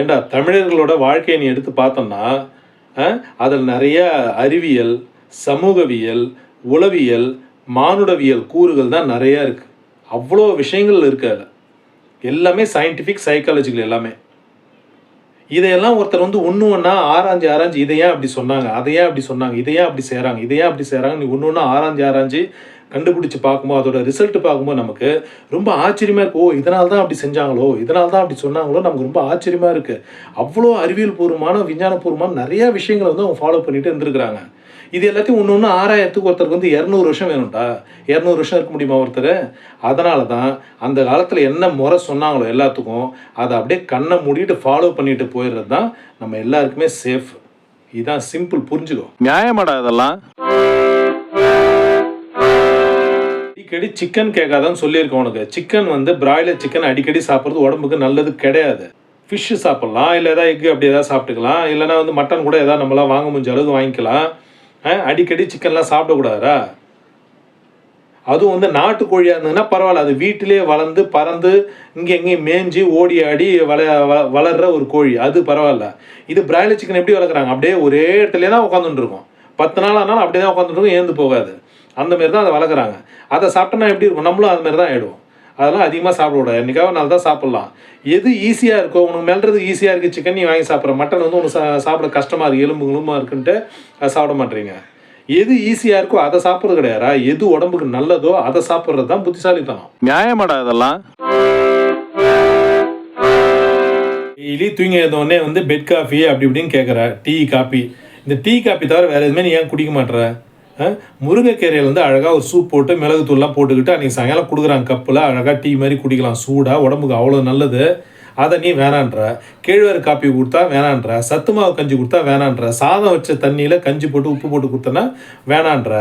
ஏண்டா தமிழர்களோட வாழ்க்கையை நீ எடுத்து பார்த்தோம்னா அதில் நிறைய அறிவியல், சமூகவியல், உளவியல், மானுடவியல் கூறுகள் தான் நிறையா இருக்குது. அவ்வளோ விஷயங்கள் இருக்குது அதில். எல்லாமே சயின்டிஃபிக், சைக்காலஜிக்கல் எல்லாமே. இதையெல்லாம் ஒருத்தர் வந்து ஒன்று ஒன்றா ஆராய்ஞ்சு இதை ஏன் அப்படி சொன்னாங்க, அதை ஏன் அப்படி சொன்னாங்க, இதை ஏன் அப்படி செய்கிறாங்க, இதை ஏன் அப்படி செய்கிறாங்க, நீ ஒன்று ஒன்றா ஆராய்ஞ்சு கண்டுபிடிச்சி பார்க்கும்போது அதோட ரிசல்ட் பார்க்கும்போது நமக்கு ரொம்ப ஆச்சரியமாக இருக்குது. ஓ, இதனால தான் அப்படி செஞ்சாங்களோ, இதனால தான் அப்படி சொன்னாங்களோ, நமக்கு ரொம்ப ஆச்சரியமாக இருக்குது. அவ்வளோ அறிவியல் பூர்வமான, விஞ்ஞானபூர்வமான நிறையா விஷயங்களை வந்து அவங்க ஃபாலோ பண்ணிட்டு இருந்திருக்கிறாங்க. இது எல்லாத்தையும் ஒன்று ஒன்று ஆராயத்துக்கு ஒருத்தருக்கு வந்து 200 வருஷம் வேணும்டா. 200 வருஷம் இருக்க முடியுமா ஒருத்தர்? அதனால தான் அந்த காலத்தில் என்ன முறை சொன்னாங்களோ எல்லாத்துக்கும் அதை அப்படியே கண்ணை மூடிட்டு ஃபாலோ பண்ணிட்டு போயிடுறது தான் நம்ம எல்லாருக்குமே சேஃப். இதுதான் சிம்பிள், புரிஞ்சுக்கோ. நியாயமாடா இதெல்லாம்? அடிக்கடி சிக்கன் கேட்காதான்னு சொல்லியிருக்கோம் உனக்கு. சிக்கன் வந்து பிராய்லர் சிக்கன் அடிக்கடி சாப்பிட்றது உடம்புக்கு நல்லது கிடையாது. ஃபிஷ்ஷு சாப்பிட்லாம், இல்லை எதாவது எக்கு அப்படி எதாவது சாப்பிட்டுக்கலாம், இல்லைனா வந்து மட்டன் கூட எதாவது நம்மளாம் வாங்க முடிஞ்ச அளவுக்கு வாங்கிக்கலாம். அடிக்கடி சிக்கன்லாம் சாப்பிடக்கூடாதா? அதுவும் வந்து நாட்டுக்கோழியாக இருந்ததுன்னா பரவாயில்ல, அது வீட்டிலே வளர்ந்து பறந்து இங்கே எங்கேயும் மேய்ஞ்சி ஓடி ஆடி வளர்கிற ஒரு கோழி, அது பரவாயில்ல. இது பிராய்லர் சிக்கன் எப்படி வளர்க்குறாங்க? அப்படியே ஒரே இடத்துல தான் உட்காந்துட்டு இருக்கும். 10 நாள் ஆனாலும் அப்படியே தான் உட்காந்துட்டு இருக்கும், ஏந்து போகாது. அந்த மாரி தான் அதை வளர்க்குறாங்க. அதை சாப்பிட்டோன்னா எப்படி இருக்கும்? நம்மளும் அது மாதிரி தான் ஆகிடுவோம். அதெல்லாம் அதிகமாக சாப்பிடக்கூடாது. என்றைக்காவது நாள் தான் சாப்பிட்லாம். எது ஈஸியாக இருக்கோ, உனக்கு மெல்றது ஈஸியாக இருக்குது சிக்கன், நீ வாங்கி சாப்பிட்ற. மட்டன் வந்து உனக்கு சாப்பிட கஷ்டமாக இருக்குது, எலும்புகளுமா இருக்குன்ட்டு அதை சாப்பிட மாட்டேறீங்க. எது ஈஸியாக இருக்கோ அதை சாப்பிட்றது கிடையாதா? எது உடம்புக்கு நல்லதோ அதை சாப்பிட்றது தான் புத்திசாலித்தனம். நியாயமாடா இதெல்லாம்? டெய்லி தூங்கி எழுந்தோடனே வந்து பெட் காஃபி அப்படி இப்படின்னு கேட்குற, டீ காஃபி. இந்த டீ காஃபி தவிர வேறு எதுவுமே நீ ஏன் குடிக்க மாட்டேற? முருங்கைக்கீரையில் வந்து அழகாக ஒரு சூப் போட்டு மிளகு தூள்லாம் போட்டுக்கிட்டு அன்றைக்கி சாயங்காலம் கொடுக்குறாங்க கப்பில், அழகாக டீ மாதிரி குடிக்கலாம். சூடாக உடம்புக்கு அவ்வளோ நல்லது. அதை நீ வேணான்ற. கேழ்வரகு காப்பி கொடுத்தா வேணான்ற. சத்து மாவு கஞ்சி கொடுத்தா வேணான்ற. சாதம் வச்ச தண்ணியில் கஞ்சி போட்டு உப்பு போட்டு கொடுத்தனா வேணான்ற.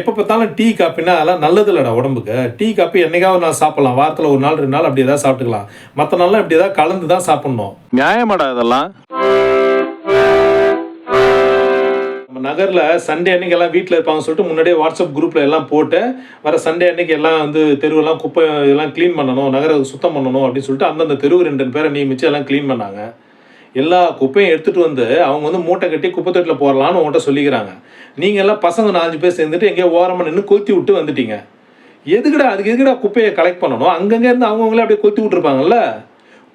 எப்போ பார்த்தாலும் டீ காப்பின்னா அதெல்லாம் நல்லது இல்லைடா உடம்புக்கு. டீ காப்பி என்னைக்காவது ஒரு நாள் சாப்பிட்லாம், வாரத்தில் ஒரு நாள் 2 நாள் அப்படி எதாவது சாப்பிட்டுக்கலாம். மற்ற நாள்லாம் இப்படி எதாவது கலந்து தான் சாப்பிட்ணும். நியாயமாடா இதெல்லாம்? நகரில் சண்டே அன்னைக்கு எல்லாம் வீட்டில் இருப்பாங்க சொல்லிட்டு முன்னாடியே வாட்ஸ்அப் குரூப்பில் எல்லாம் போட்டு வர சண்டே அன்னைக்கு எல்லாம் வந்து தெருவெல்லாம் குப்பை இதெல்லாம் க்ளீன் பண்ணணும், நகரை சுத்தம் பண்ணணும் அப்படின்னு சொல்லிட்டு அந்தந்த தெருவு 2 பேரை நியமித்து எல்லாம் க்ளீன் பண்ணாங்க. எல்லா குப்பையும் எடுத்துகிட்டு வந்து அவங்க வந்து மூட்டை கட்டி குப்பை தொட்டில் போடலான்னு உங்கள்கிட்ட சொல்லிக்கிறாங்க. நீங்கள் எல்லாம் பசங்க 4-5 பேர் சேர்ந்துட்டு எங்கேயோ ஓரமாக நின்று கொளுத்தி விட்டு வந்துட்டீங்க. எதுக்குடா அதுக்கு எதுக்குடா குப்பையை கலெக்ட் பண்ணணும்? அங்கங்கே இருந்து அவங்கவுங்களே அப்படியே கொளுத்தி விட்டுருப்பாங்கல்ல.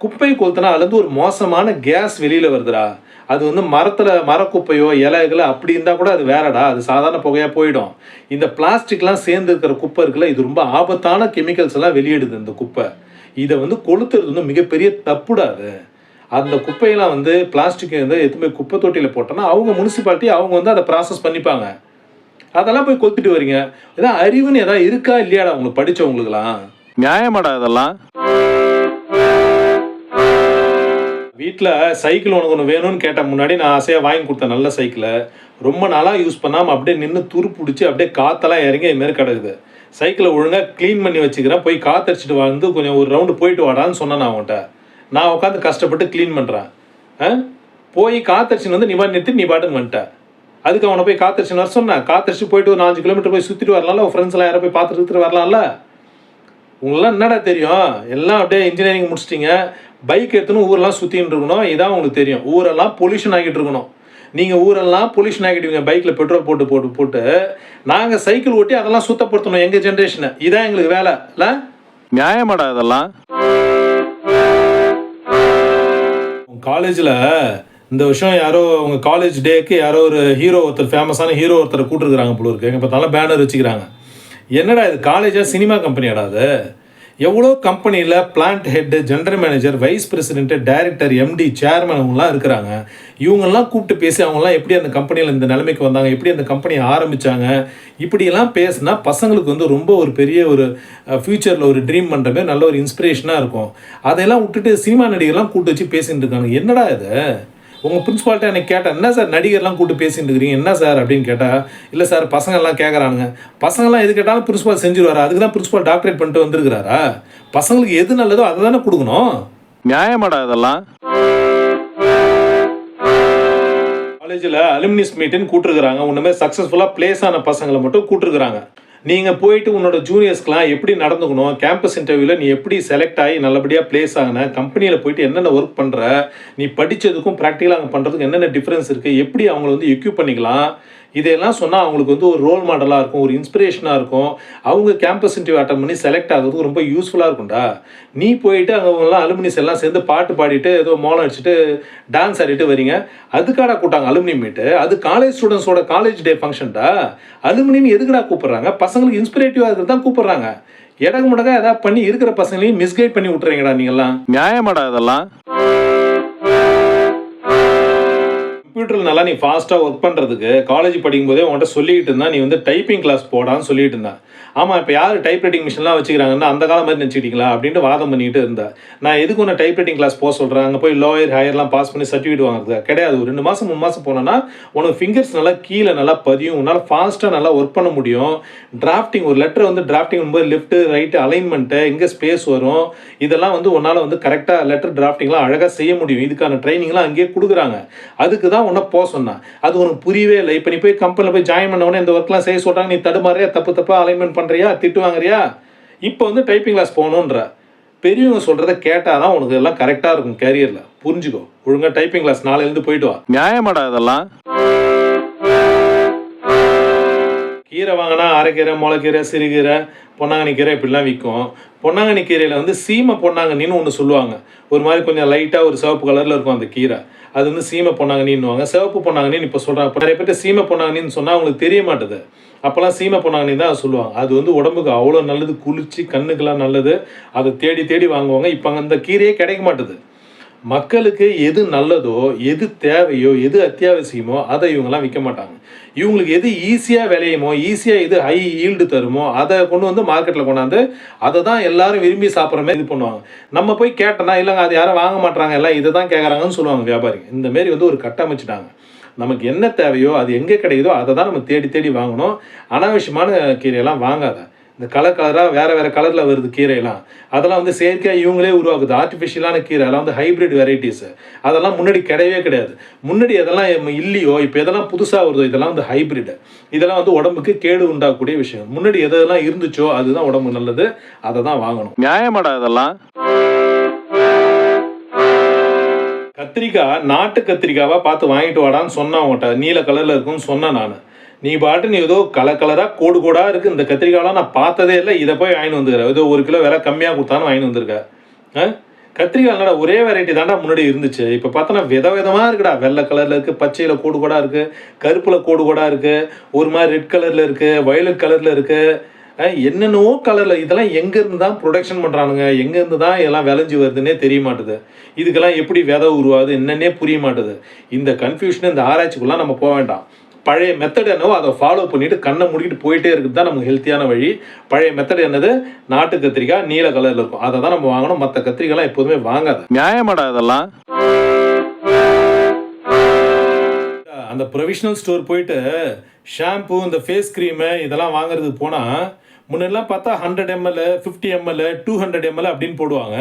குப்பையை கொளுத்தினா அதுலேருந்து ஒரு மோசமான கேஸ் வெளியில் வருதுடா. அது வந்து மரக்குப்பையோ இலைகளோ அப்படி இருந்தால் கூட அது வேறடா, அது சாதாரண புகையாக போயிடும். இந்த பிளாஸ்டிக்லாம் சேர்ந்து இருக்கிற குப்பை இருக்குல்ல, இது ரொம்ப ஆபத்தான கெமிக்கல்ஸ் எல்லாம் வெளியிடுது இந்த குப்பை. இதை வந்து கொளுத்துறது வந்து மிகப்பெரிய தப்புடாது. அந்த குப்பையெல்லாம் வந்து பிளாஸ்டிக் வந்து எதுவுமே குப்பை தொட்டியில் போட்டோன்னா அவங்க முனிசிபாலிட்டி அவங்க வந்து அதை ப்ராசஸ் பண்ணிப்பாங்க. அதெல்லாம் போய் கொளுத்துட்டு வரீங்க. ஏதாவது அறிவுன்னு எதாவது இருக்கா இல்லையாடா உங்களுக்கு படித்தவங்களுக்குலாம்? நியாயமாடா இதெல்லாம்? வீட்டில் சைக்கிள் உனக்கு ஒன்று வேணும்னு கேட்டால் முன்னாடி நான் ஆசையாக வாங்கி கொடுத்தேன் நல்ல சைக்கிளை. ரொம்ப நாளாக யூஸ் பண்ணாமல் அப்படியே நின்று துரு பிடிச்சி அப்படியே காற்றெல்லாம் இறங்கி இதுமாரி கிடக்குது. சைக்கிளை ஒழுங்காக க்ளீன் பண்ணி வச்சுக்கிறேன், போய் காற்றடிச்சிட்டு வந்து கொஞ்சம் ஒரு ரவுண்டு போயிட்டு வாடான்னு சொன்னேன் நான் அவன்கிட்ட. நான் உட்காந்து கஷ்டப்பட்டு க்ளீன் பண்ணுறேன். போய் காற்றடிச்சின்னு வந்து நீ பாட்டு நிறுத்தி நீ பாட்டுன்னு வந்துட்டேன். அதுக்கு அவனை போய் காற்றடிச்சின்னு வர சொன்னேன். காற்றடிச்சு போயிட்டு ஒரு 4 கிலோமீட்டர் போய் சுற்றிட்டு வரலாம்ல, உன் ஃப்ரெண்ட்ஸ்லாம் யாரை போய் பார்த்துட்டு வரலாம்ல. உங்களெலாம் என்னடா தெரியும்? எல்லாம் அப்படியே இன்ஜினியரிங் முடிச்சிட்டிங்க, பைக் எடுத்துன்னு ஊரெல்லாம் சுற்றின்னு இருக்கணும். இதான் உங்களுக்கு தெரியும். ஊரெல்லாம் பொல்யூஷன் ஆகிட்டு இருக்கணும். நீங்கள் ஊரெல்லாம் பொல்யூஷன் ஆகிடுவீங்க பைக்கில் பெட்ரோல் போட்டு நாங்கள் சைக்கிள் ஓட்டி அதெல்லாம் சுத்தப்படுத்தணும் எங்கள் ஜென்ரேஷனை. இதான் எங்களுக்கு வேலை இல்லை? நியாயமாடா இதெல்லாம்? காலேஜில் இந்த வருஷம் யாரோ உங்கள் காலேஜ் டேக்கு யாரோ ஒரு ஹீரோ ஒருத்தர், ஃபேமஸான ஹீரோ ஒருத்தரை கூப்பிட்டுருக்குறாங்க போல இருக்கு. எங்கே பார்த்தாலும் பேனர் வச்சுக்கிறாங்க. என்னடா இது காலேஜாக சினிமா கம்பெனியாடா அது? எவ்வளோ கம்பெனியில் plant head, general manager, vice president, director, MD, chairman அவங்களாம் இருக்கிறாங்க. இவங்கெல்லாம் கூப்பிட்டு பேசி அவங்களாம் எப்படி அந்த கம்பெனியில் இந்த நிலைமைக்கு வந்தாங்க, எப்படி அந்த கம்பெனியை ஆரம்பித்தாங்க, இப்படியெல்லாம் பேசினா பசங்களுக்கு வந்து ரொம்ப ஒரு பெரிய ஒரு ஃப்யூச்சரில் ஒரு ட்ரீம் பண்ணுற மாதிரி நல்ல ஒரு இன்ஸ்பிரேஷனாக இருக்கும். அதையெல்லாம் விட்டுட்டு சினிமா நடிகர்லாம் கூப்பிட்டு வச்சு பேசிகிட்டு இருக்காங்க. என்னடா இது? உங்கள் பிரின்ஸ்பால்கிட்ட எனக்கு கேட்டேன், என்ன சார் நடிகர்லாம் கூப்பிட்டு பேசிட்டு இருக்கிறீங்க என்ன சார் அப்படின்னு கேட்டால், இல்லை சார் பசங்கள்லாம் கேட்குறானுங்க. பசங்கள்லாம் எது கேட்டாலும் பிரின்ஸ்பால் செஞ்சுருவாரா? அதுக்கு தான் பிரின்ஸ்பால் டாக்டரேட் பண்ணிட்டு வந்துருக்கிறாரா? பசங்களுக்கு எது நல்லதோ அதை தானே கொடுக்கணும். நியாயமாடா இதெல்லாம்? காலேஜில் அலுமினிஸ் மீட்டுன்னு கூப்பிட்டுருக்குறாங்க. ஒன்றுமே சக்ஸஸ்ஃபுல்லாக பிளேஸ் ஆன பசங்களை மட்டும் கூப்பிட்டுருக்குறாங்க. நீங்கள் போயிட்டு உன்னோட ஜூனியர்ஸ்க்கெலாம் எப்படி நடந்துக்கணும், கேம்பஸ் இன்டர்வியூவில் நீ எப்படி செலக்ட் ஆகி நல்லபடியாக ப்ளேஸ் ஆகின, கம்பெனியில் போயிட்டு என்னென்ன ஒர்க் பண்ணுற, நீ படித்ததுக்கும் ப்ராக்டிக்கலாக அங்கே பண்ணுறதுக்கு என்னென்ன டிஃப்ரென்ஸ் இருக்குது, எப்படி அவங்கள வந்து எக்யூப் பண்ணிக்கலாம், இதையெல்லாம் சொன்னால் அவங்களுக்கு வந்து ஒரு ரோல் மாடலாக இருக்கும், ஒரு இன்ஸ்பிரேஷனாக இருக்கும். அவங்க கேம்பஸ் இன்டர்வியூ அட்டன் பண்ணி செலக்ட் ஆகிறதுக்கு ரொம்ப யூஸ்ஃபுல்லாக இருக்கும்டா. நீ போயிட்டு அவங்கெல்லாம் அலுமினிஸ் எல்லாம் சேர்ந்து பாட்டு பாடிட்டு ஏதோ மோளம் அடிச்சுட்டு டான்ஸ் ஆடிட்டு வரீங்க. அதுக்காடா கூட்டாங்க அலுமினி மீட்டு? அது காலேஜ் ஸ்டூடெண்ட்ஸோட காலேஜ் டே ஃபங்க்ஷன்டா. அலுமினின்னு எதுக்குடா கூப்பிட்றாங்க? பசங்களுக்கு இன்ஸ்பிரேட்டிவாக இருக்கிறது தான் கூப்பிட்றாங்க. இடகு முடக்கா ஏதாவது பண்ணி இருக்கிற பசங்களையும் மிஸ்கைட் பண்ணி விட்டுறீங்கடா நீங்கள்லாம். நியாயமாடா இதெல்லாம்? கம்ப்யூட்டரில் நல்லா நீ ஃபாஸ்ட்டாக ஒர்க் பண்ணுறதுக்கு காலேஜ் படிக்கும்போதே உன்கிட்ட சொல்லிக்கிட்டு இருந்தா, நீ வந்து டைப்பிங் கிளாஸ் போடான்னு சொல்லிட்டு இருந்தா. ஆமாம், இப்போ யார் டைப் ரைட்டிங் மிஷின்லாம் வச்சுக்கிறாங்கன்னா அந்த காலம் மாதிரி நினச்சிக்கிட்டீங்களா அப்படின்ட்டு வாதம் பண்ணிக்கிட்டு இருந்தேன். நான் எதுக்கு ஒன்று டைப் ரைட்டிங் கிளாஸ் போக சொல்கிறேன், அங்கே போய் லோயர் ஹையர்லாம் பாஸ் பண்ணி சர்டிஃபிகேட் வாங்குறது கிடையாது. ஒரு 2 மாதம் 3 மாதம் போனோன்னா உனக்கு ஃபிங்கர்ஸ் நல்லா கீழே நல்லா பதியும், உன்னால் ஃபாஸ்ட்டாக நல்லா ஒர்க் பண்ண முடியும். டிராஃப்டிங், ஒரு லெட்டர் வந்து டிராஃப்டிங் பண்ணும்போது லெஃப்ட்டு ரைட்டு அலைன்மெண்ட்டு எங்கே ஸ்பேஸ் வரும், இதெல்லாம் வந்து உன்னால் வந்து கரெக்டாக லெட்டர் டிராஃப்டிங்லாம் அழகாக செய்ய முடியும். இதுக்கான ட்ரைனிங்லாம் அங்கேயே கொடுக்குறாங்க. அதுக்கு தான் உன்னை போக சொன்னேன். அது உனக்கு புரியவே இல்லை. இப்போ நீ போய் கம்பெனியில் போய் ஜாயின் பண்ணவொடனே இந்த ஒர்க்லாம் செய்ய சொல்கிறாங்க, நீ தடுமாறியா, தப்பாக அலைன்மெண்ட் பண்ணுறியா, திட்டு வாங்குறியா? இப்போ வந்து டைப்பிங் கிளாஸ் போகணுன்ற. பெரியவங்க சொல்கிறத கேட்டால் தான் உனக்கு எல்லாம் கரெக்டாக இருக்கும் கேரியரில். புரிஞ்சுக்கோ. ஒழுங்காக டைப்பிங் கிளாஸ் நாளையிலேருந்து போயிட்டு வா. நியாயமாடா இதெல்லாம்? கீரை வாங்கினா அரைக்கீரை, முளைக்கீரை, சிறுகீரை, பொன்னாங்கண்ணி கீரை இப்படிலாம் விற்கும். பொன்னாங்கண்ணி கீரையில் வந்து சீமை பொன்னாங்கண்ணின்னு ஒன்று சொல்லுவாங்க. ஒரு மாதிரி கொஞ்சம் லைட்டாக ஒரு சிவப்பு கலரில் இருக்கும் அந்த கீரை. அது வந்து சீமை பொன்னாங்கண்ணின்னுவாங்க. சிவப்பு பொன்னாங்கண்ணின்னு இப்போ சொல்கிறாங்க. இப்போ நிறைய பேர் சீமை பொன்னாங்கண்ணின்னு சொன்னால் அவங்களுக்கு தெரிய மாட்டுது. அப்போல்லாம் சீமை பொன்னாங்கண்ணி தான் சொல்லுவாங்க. அது வந்து உடம்புக்கு அவ்வளோ நல்லது, குளிர்ச்சி, கண்ணுக்கெல்லாம் நல்லது. அதை தேடி தேடி வாங்குவாங்க. இப்போ அந்த கீரையே கிடைக்க மாட்டுது. மக்களுக்கு எது நல்லதோ, எது தேவையோ, எது அத்தியாவசியமோ அதை இவங்கெல்லாம் விற்க மாட்டாங்க. இவங்களுக்கு எது ஈஸியாக விளையுமோ, ஈஸியாக எது ஹை ஈல்டு தருமோ அதை கொண்டு வந்து மார்க்கெட்டில் கொண்டாந்து அதை தான் எல்லாரும் விரும்பி சாப்பிட்ற மாதிரி இது பண்ணுவாங்க. நம்ம போய் கேட்டோன்னா இல்லைங்க அது யாரும் வாங்க மாட்டாங்க, எல்லாம் இதை தான் கேட்குறாங்கன்னு சொல்லுவாங்க வியாபாரிங்க. இந்தமாரி வந்து ஒரு கட்டமைச்சிட்டாங்க. நமக்கு என்ன தேவையோ அது எங்கே கிடைக்குதோ அதை தான் நம்ம தேடி தேடி வாங்கணும். அனாவசியமான கீரையெல்லாம் வாங்காத. இந்த கலராக வேறு கலரில் வருது கீரையெல்லாம், அதெல்லாம் வந்து செயற்கையாக இவங்களே உருவாக்குது. ஆர்டிஃபிஷியலான கீரை, அதெல்லாம் வந்து ஹைப்ரிட் வெரைட்டிஸு. அதெல்லாம் முன்னாடி கிடையவே கிடையாது. முன்னாடி எதெல்லாம் இல்லையோ இப்போ எதெல்லாம் புதுசாக வருதோ இதெல்லாம் வந்து ஹைப்ரிட். இதெல்லாம் வந்து உடம்புக்கு கேடு உண்டாகக்கூடிய விஷயம். முன்னாடி எதெல்லாம் இருந்துச்சோ அதுதான் உடம்பு நல்லது, அதை தான் வாங்கணும். நியாயமாடா இதெல்லாம்? கத்திரிக்காய் நாட்டு கத்திரிக்காவாக பார்த்து வாங்கிட்டு வாடான்னு சொன்னேன் உங்கள்கிட்ட. நீல கலரில் இருக்குன்னு சொன்னேன் நான். நீ பாட்டு நீ ஏதோ கலராக கோடாக இருக்குது இந்த கத்திரிக்காயெலாம் நான் பார்த்ததே இல்லை, இதை போய் வாங்கிட்டு வந்துருக்க. ஏதோ 1 கிலோ விலை கம்மியாக கொடுத்தாலும் வாங்கிட்டு வந்திருக்க. கத்திரிக்காய்லடா ஒரே வெரைட்டி தாண்டா முன்னாடி இருந்துச்சு. இப்போ பார்த்தோன்னா விதமாக இருக்குடா. வெள்ளை கலரில் இருக்குது, பச்சையில் கோடாக இருக்குது, கருப்பில் கோடாக இருக்குது, ஒரு மாதிரி ரெட் கலரில் இருக்குது, வயலட் கலரில் இருக்குது, என்னென்னவோ கலரில். இதெல்லாம் எங்கேருந்து தான் ப்ரொடக்ஷன் பண்ணுறானுங்க, எங்கேருந்து தான் இதெல்லாம் விளைஞ்சி வருதுன்னே தெரிய மாட்டுது. இதுக்கெல்லாம் எப்படி விதை உருவாகுது என்னன்னே புரிய மாட்டுது. இந்த கன்ஃபியூஷன், இந்த ஆராய்ச்சிக்குள்ளே நம்ம போக வேண்டாம். பழைய மெத்தட் என்னவோ அதை ஃபாலோ பண்ணிவிட்டு கண்ணை மூடிட்டு போயிட்டே இருக்குது தான் நமக்கு ஹெல்த்தியான வழி. பழைய மெத்தட் என்னது? நாட்டு கத்திரிக்காய் நீல கலரில் இருக்கும், அதை தான் நம்ம வாங்கணும். மற்ற கத்திரிக்காய்லாம் எப்போதுமே வாங்காத. நியாயமாடா இதெல்லாம்? அந்த ப்ரொவிஷனல் ஸ்டோர் போயிட்டு ஷாம்பு, இந்த ஃபேஸ் க்ரீமு இதெல்லாம் வாங்குறதுக்கு போனால் முன்னெல்லாம் பார்த்தா 100 ml, 50 ml, 200 ml அப்படின்னு போடுவாங்க.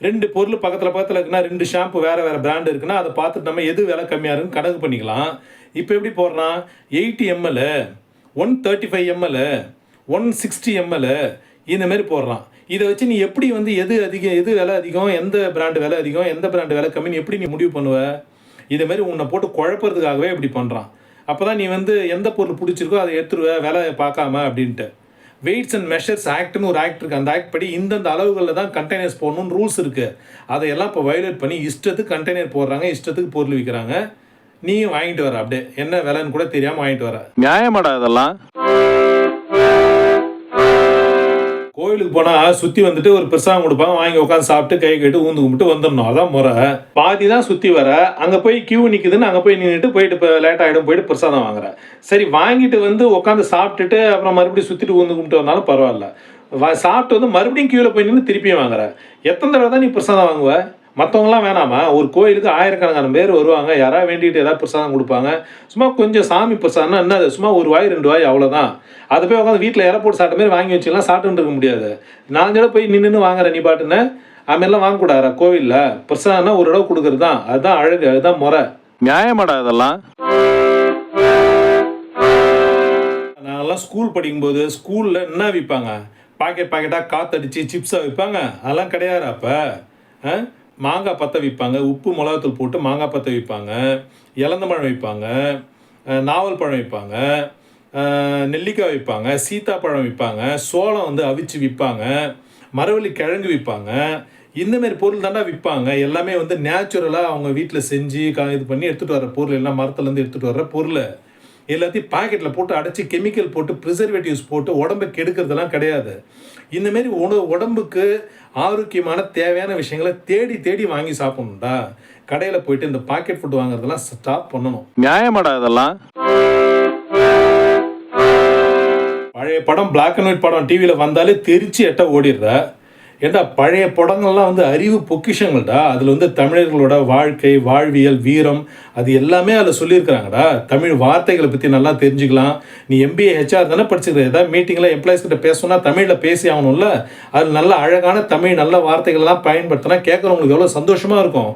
2 பொருள் பக்கத்தில் இருக்குன்னா 2 ஷாம்பு வேறு பிராண்டு இருக்குன்னா அதை பார்த்துட்டு நம்ம எது விலை கம்மியாக இருக்குன்னு கணக்கு பண்ணிக்கலாம். இப்போ எப்படி போடுறான்? 80 ml, 135 ml, 160 ml இந்தமாரி போடுறான். இதை வச்சு நீ எப்படி வந்து எது அதிகம், எது விலை அதிகம், எந்த பிராண்டு விலை அதிகம், எந்த பிராண்டு விலை கம்மின்னு எப்படி நீ முடிவு பண்ணுவ? இதுமாரி உன்னை போட்டு குழப்பறதுக்காகவே இப்படி பண்ணுறான். அப்போ தான் நீ வந்து எந்த பொருள் பிடிச்சிருக்கோ அதை எடுத்துருவ விலை பார்க்காம அப்படின்ட்டு. வெயிட்ஸ் அண்ட் மெஷர்ஸ் ஆக்ட்னு ஒரு ஆக்ட் இருக்குது. அந்த ஆக்ட் படி இந்தந்த அளவுகளில் தான் கண்டெய்னர்ஸ் போடணும்னு ரூல்ஸ் இருக்குது. அதையெல்லாம் இப்போ வயலேட் பண்ணி இஷ்டத்துக்கு கண்டெய்னர் போடுறாங்க, இஷ்டத்துக்கு பொருள் விற்கிறாங்க. நீயும் வாங்கிட்டு வர, அப்படியே என்ன விலைன்னு கூட தெரியாமல் வாங்கிட்டு வர. நியாயமாடா இதெல்லாம்? கோயிலுக்கு போனால் சுற்றி வந்துட்டு ஒரு பிரசாதம் கொடுப்பாங்க, வாங்கி உட்காந்து சாப்பிட்டு கை கட்டு ஊந்து கும்பிட்டு வந்துடணும். அதான் முறை. பாதி தான் சுற்றி வர, அங்கே போய் கியூ நிற்குதுன்னு அங்கே போய் நின்றுட்டு போயிட்டு இப்போ லேட் ஆகிடும் போயிட்டு பிரசாதம் வாங்குற. சரி, வாங்கிட்டு வந்து உட்காந்து சாப்பிட்டுட்டு அப்புறம் மறுபடியும் சுற்றிட்டு ஊந்து கும்பிட்டு வந்தாலும் பரவாயில்ல. சாப்பிட்டு வந்து மறுபடியும் கியூவில் போய் நின்று திருப்பியும் வாங்குற. எத்தனை தடவை தான் நீ பிரசாதம் வாங்குவ? மற்றவங்களாம் வேணாமா? ஒரு கோயிலுக்கு ஆயிரக்கணக்கான பேர் வருவாங்க, யாராவது வேண்டிகிட்டு ஏதாவது பிரசாதம் கொடுப்பாங்க. சும்மா கொஞ்சம் சாமி பிரசாதம்னா என்ன, அது சும்மா 1 வாய் 2 வாய் அவ்வளோதான். அதை போய் உட்காந்து வீட்டில் இலை போட்டு சாப்பிட்ட மாதிரி வாங்கி வச்சுக்கலாம், சாப்பிட்டுட்டு இருக்க முடியாது. 4 தடவை போய் நின்று வாங்குற நீ பாட்டுன்னு. அதுமாரிலாம் வாங்கக்கூடாதா கோவிலில்? பிரசாதம்னா ஒரு தடவை கொடுக்குறது தான், அதுதான் அழகு, அதுதான் முறை. நியாயமாடா இதெல்லாம்? நாங்கெல்லாம் ஸ்கூல் படிக்கும்போது ஸ்கூலில் என்ன விற்பாங்க? பாக்கெட்டாக காற்றடிச்சு சிப்ஸாக விற்பாங்க. அதெல்லாம் கிடையாது அப்போ. மாங்காய் பத்தை விற்பாங்க, உப்பு மிளகாத்தூள் போட்டு மாங்காய் பத்தை விற்பாங்க, இலந்தப்பழம் விற்பாங்க, நாவல் பழம் விற்பாங்க, நெல்லிக்காய் விற்பாங்க, சீத்தாப்பழம் விற்பாங்க, சோளம் வந்து அவிச்சு விற்பாங்க, மரவள்ளி கிழங்கு விற்பாங்க. இந்தமாரி பொருள் தாண்டா விற்பாங்க. எல்லாமே வந்து நேச்சுரலாக அவங்க வீட்டில் செஞ்சு இது பண்ணி எடுத்துகிட்டு வர பொருள், எல்லாம் மரத்துலேருந்து எடுத்துகிட்டு வர்ற பொருள். எல்லாத்தையும் பாக்கெட்டில் போட்டு அடைச்சி கெமிக்கல் போட்டு ப்ரிசர்வேட்டிவ்ஸ் போட்டு உடம்பை கெடுக்கிறதுலாம் கிடையாது. இந்தமாரி உடம்புக்கு ஆரோக்கியமான தேவையான விஷயங்களை தேடி தேடி வாங்கி சாப்பிடணும்டா. கடையில் போயிட்டு இந்த பாக்கெட் ஃபுட் வாங்குறதெல்லாம் ஸ்டாப் பண்ணணும். நியாயமாடா இதெல்லாம்? பழைய படம், பிளாக் அண்ட் ஒயிட் படம் டிவியில் வந்தாலே தெரிச்சு எட்ட ஓடிடுற. ஏண்டா பழைய படங்கள்லாம் வந்து அறிவு பொக்கிஷங்கள்டா. அதில் வந்து தமிழர்களோட வாழ்க்கை, வாழ்வியல், வீரம் அது எல்லாமே அதில் சொல்லியிருக்கிறாங்கடா. தமிழ் வார்த்தைகளை பற்றி நல்லா தெரிஞ்சுக்கலாம். நீ MBA HR தானே படிச்சுக்கிற. ஏதாவது மீட்டிங்கில் எம்ப்ளாயிஸ் கிட்ட பேசணும்னா தமிழில் பேசி ஆகணும்ல. அது நல்ல அழகான தமிழ் நல்ல வார்த்தைகள்லாம் பயன்படுத்தினா கேட்குறவங்களுக்கு எவ்வளோ சந்தோஷமாக இருக்கும்.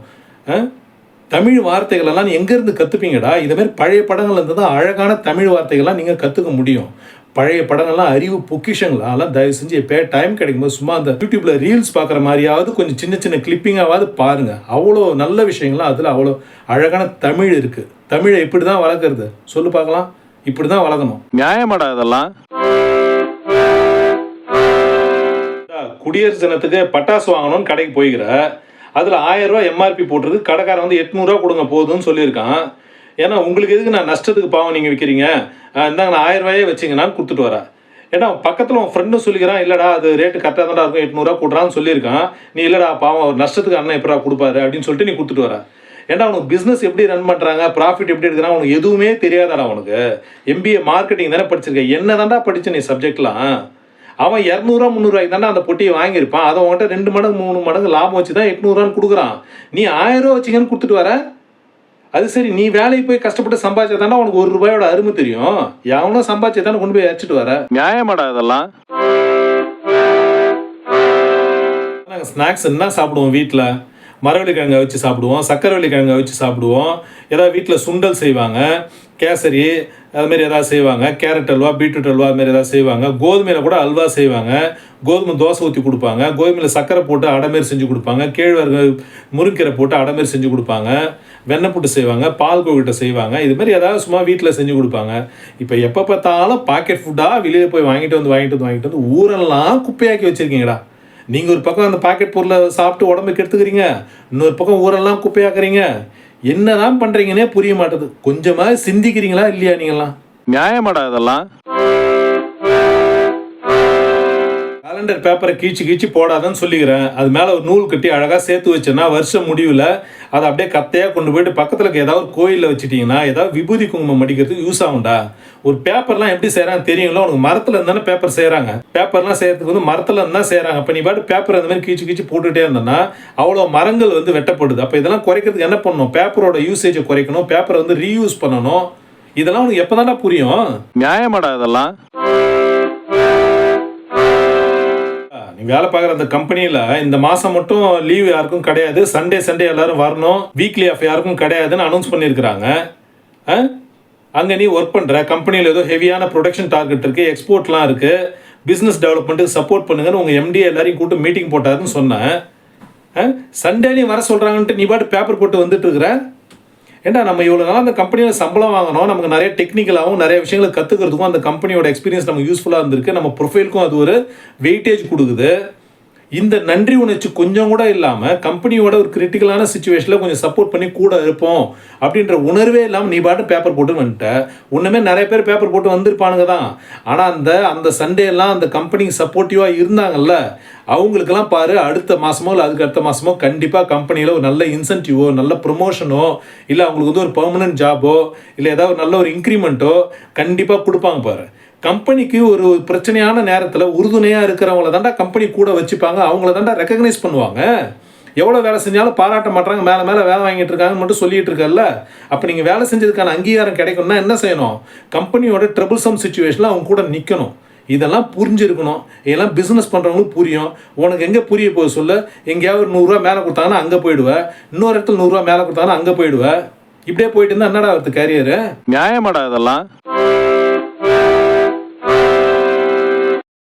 தமிழ் வார்த்தைகளெல்லாம் நீ எங்கேருந்து கற்றுப்பீங்கடா? இதுமாதிரி பழைய படங்கள் இருந்து தான் அழகான தமிழ் வார்த்தைகள்லாம் நீங்கள் கற்றுக்க முடியும். பழைய படங்கள்லாம் அறிவு பொக்கிஷங்கள். அதெல்லாம் தயவு செஞ்சு எப்போ டைம் கிடைக்கும்போது சும்மா அந்த யூடியூப்பில் ரீல்ஸ் பார்க்குற மாதிரியாவது கொஞ்சம் சின்ன சின்ன கிளிப்பிங்காவது பாருங்கள். அவ்வளோ நல்ல விஷயங்கள்லாம் அதில் அவ்வளோ அழகான தமிழ் இருக்குது. தமிழை இப்படி தான் வளர்க்குறது சொல்லு பார்க்கலாம். இப்படி தான் வளர்க்கணும். நியாயமாடா இதெல்லாம்? குடியரசு தினத்துக்கு பட்டாசு வாங்கணும்னு கடைக்கு போய்க்கிற. அதில் 1000 ரூபா MRP போட்டுறது. கடைக்காரன் வந்து 800 ரூபா கொடுங்க போதும்னு சொல்லியிருக்கான். ஏன்னா உங்களுக்கு எதுக்கு நான் நஷ்டத்துக்கு பாவம் நீங்கள் விற்கிறீங்க, இந்தாங்க நான் 1000 ரூபாயே வச்சிங்கன்னான்னு கொடுத்துட்டு வரேன். ஏன்னா பக்கத்தில் உன் ஃப்ரெண்டும் சொல்லிக்கிறான், இல்லைடா அது ரேட்டு கரெக்டாக தான்டா இருக்கும், 800 ரூபா கொடுறான்னு சொல்லியிருக்கான். நீ இல்லைடா பாவம் நஷ்டத்துக்கு அண்ணன் எப்படா கொடுப்பாரு அப்படின்னு சொல்லிட்டு நீ கொடுத்துட்டு வர. ஏன்னா அவனுக்கு பிஸ்னஸ் எப்படி ரன் பண்ணுறாங்க, ப்ராஃபிட் எப்படி எடுக்கிறான் அவனுக்கு எதுவுமே தெரியாதாடா. அவனுக்கு MBA மார்க்கெட்டிங் தானே படிச்சிருக்கேன். என்ன தாண்டா படிச்சு நீ சப்ஜெக்ட்லாம். அவன் 200 ரூபா 300 ரூபாய்க்கு தானே அந்த பொட்டியை வாங்கியிருப்பான். அதை அவன்கிட்ட 2 மடங்கு 3 மடங்கு லாபம் வச்சு தான் 800 ரூபான்னு கொடுக்குறான். நீ 1000 ரூபா வச்சிங்கன்னு கொடுத்துட்டு வர. அது சரி, நீ வேலைக்கு போய் கஷ்டப்பட்டு சம்பாதிச்சா தானே உனக்கு 1 ரூபாயோட அருமை தெரியும். எவனோ சம்பாதிச்சா தானே கொண்டு போய் அடிச்சுட்டு வர. நியாயமாடா இதெல்லாம்? நாங்கள் ஸ்நாக்ஸ் என்ன சாப்பிடுவோம் வீட்டில்? மரவள்ளி கிழங்கை வச்சு சாப்பிடுவோம், சக்கரவள்ளி கிழங்கை வச்சு சாப்பிடுவோம். ஏதாவது வீட்டில் சுண்டல் செய்வாங்க, கேசரி அதுமாரி ஏதாவது செய்வாங்க, கேரட் அல்வா, பீட்ரூட் அல்வா அதுமாரி ஏதாவது செய்வாங்க. கோதுமையில் கூட அல்வா செய்வாங்க, கோதுமை தோசை ஊற்றி கொடுப்பாங்க, கோதுமையில் சக்கரை போட்டு அடைமாரி செஞ்சு கொடுப்பாங்க, கேழ்வரகு முருங்கீரை போட்டு அடைமாரி செஞ்சு கொடுப்பாங்க, வெண்ணெய் புட்டு செய்வாங்க, பால் கோவிட்டை செய்வாங்க. இதுமாரி ஏதாவது சும்மா வீட்டில் செஞ்சு கொடுப்பாங்க. இப்போ எப்போ பார்த்தாலும் பாக்கெட் ஃபுட்டாக வெளியே போய் வாங்கிட்டு வந்து ஊரெல்லாம் குப்பையாக்கி வச்சுருக்கீங்கடா. நீங்கள் ஒரு பக்கம் அந்த பாக்கெட் பொருளை சாப்பிட்டு உடம்புக்கு எடுத்துக்கிறீங்க, இன்னொரு பக்கம் ஊரெல்லாம் குப்பையாக்குறீங்க. என்னதான் பண்ணுறீங்கன்னே புரிய மாட்டேது. கொஞ்சமாக சிந்திக்கிறீங்களா இல்லையா நீங்களாம்? நியாயமாடா இதெல்லாம்? கேலண்டர் பேப்பரை கீச்சு போடாதன்னு சொல்லிக்கிறேன். அது மேலே ஒரு நூல் கட்டி அழகாக சேர்த்து வச்சேன்னா வருஷம் முடிவில் அதை அப்படியே கத்தையாக கொண்டு போயிட்டு பக்கத்தில் இருக்க ஏதாவது ஒரு கோயிலில் வச்சுட்டிங்கன்னா ஏதாவது விபூதி குங்குமம் அடிக்கிறதுக்கு யூஸ் ஆகும்டா. ஒரு பேப்பர்லாம் எப்படி செய்கிறாங்க தெரியுங்களா உனக்கு? மரத்தில் இருந்தானே பேப்பர் செய்கிறாங்க. பேப்பர்லாம் செய்கிறதுக்கு வந்து மரத்தில் இருந்தால் செய்கிறாங்க. அப்போ நீ பாட்டு பேப்பர் அந்த மாதிரி கீச்சு போட்டுகிட்டே இருந்தோன்னா அவ்வளோ மரங்கள் வந்து வெட்டப்படுது. அப்போ இதெல்லாம் குறைக்கிறதுக்கு என்ன பண்ணணும்? பேப்பரோட யூசேஜை குறைக்கணும், பேப்பரை வந்து ரீயூஸ் பண்ணணும். இதெல்லாம் உனக்கு எப்போ தானே புரியும்? நியாயமாடா இதெல்லாம்? நீ வேலை பார்க்குற அந்த கம்பெனியில் இந்த மாதம் மட்டும் லீவ் யாருக்கும் கிடையாது, சண்டே எல்லாரும் வரணும், வீக்லி ஆஃப் யாருக்கும் கிடையாதுன்னு அனௌன்ஸ் பண்ணியிருக்கிறாங்க. அங்கே நீ ஒர்க் பண்ணுற கம்பெனியில் ஏதோ ஹெவியான ப்ரொடக்ஷன் டார்கெட் இருக்குது, எக்ஸ்போர்ட்லாம் இருக்குது, பிஸ்னஸ் டெவலப்மெண்ட்டுக்கு சப்போர்ட் பண்ணுங்கன்னு உங்கள் MD எல்லாரையும் கூப்பிட்டு மீட்டிங் போட்டாருன்னு சொன்னேன். சண்டே நீ வர சொல்கிறாங்கன்ட்டு நீ பாட்டு பேப்பர் போட்டு வந்துட்டு இருக்கிற. ஏண்டா நம்ம இவ்வளோ நாள் அந்த கம்பெனியில் சம்பளம் வாங்கணும், நமக்கு நிறைய டெக்னிக்கலாகவும் நிறைய விஷயங்களை கற்றுக்கிறதுக்கும் அந்த கம்பெனியோட எக்ஸ்பீரியன்ஸ் நமக்கு யூஸ்ஃபுல்லாக இருந்திருக்கு, நம்ம ப்ரொஃபைலுக்கும் அது ஒரு வெயிட்டேஜ் கொடுக்குது. இந்த நன்றி உணர்ச்சி கொஞ்சம் கூட இல்லாமல் கம்பெனியோட ஒரு கிரிட்டிக்கலான சுச்சுவேஷனில் கொஞ்சம் சப்போர்ட் பண்ணி கூட இருப்போம் அப்படின்ற உணர்வே இல்லாமல் நீ பாட்டு பேப்பர் போட்டு வந்துட்ட. ஒன்றுமே நிறைய பேர் பேப்பர் போட்டு வந்திருப்பானுங்க தான். ஆனால் அந்த சண்டேலாம் அந்த கம்பெனிக்கு சப்போர்ட்டிவாக இருந்தாங்கல்ல, அவங்களுக்கெல்லாம் பாரு அடுத்த மாதமோ இல்லை அதுக்கு அடுத்த மாதமோ கண்டிப்பாக கம்பெனியில் ஒரு நல்ல இன்சென்டிவோ நல்ல ப்ரொமோஷனோ இல்லை அவங்களுக்கு வந்து ஒரு பெர்மனன்ட் ஜாபோ இல்லை ஏதாவது நல்ல ஒரு இன்க்ரிமெண்ட்டோ கண்டிப்பாக கொடுப்பாங்க பாரு. கம்பெனிக்கு ஒரு பிரச்சனையான நேரத்தில் உறுதுணையாக இருக்கிறவங்கள தாண்டா கம்பெனி கூட வச்சுப்பாங்க, அவங்கள தாண்டா ரெக்கக்னைஸ் பண்ணுவாங்க. எவ்வளோ வேலை செஞ்சாலும் பாராட்ட மாட்டாங்க, மேலே வேலை வாங்கிட்டு இருக்காங்கன்னு மட்டும் சொல்லிட்டு இருக்கல. அப்போ நீங்கள் வேலை செஞ்சதுக்கான அங்கீகாரம் கிடைக்கணும்னா என்ன செய்யணும்? கம்பெனியோட ட்ரபிள்சம் சுச்சுவேஷனில் அவங்க கூட நிற்கணும். இதெல்லாம் புரிஞ்சிருக்கணும். இதெல்லாம் பிஸ்னஸ் பண்ணுறவங்களுக்கு புரியும். உனக்கு எங்கே புரிய போக சொல்ல? எங்கேயாவது ஒரு 100 ரூபா மேலே கொடுத்தாங்கன்னா அங்கே போயிடுவேன், இன்னொரு இடத்துல 100 ரூபா மேலே கொடுத்தாங்கன்னா அங்கே போயிடுவேன். இப்படியே போயிட்டு இருந்தால் என்னடா வருது கேரியரு? நியாயமாடா இதெல்லாம்?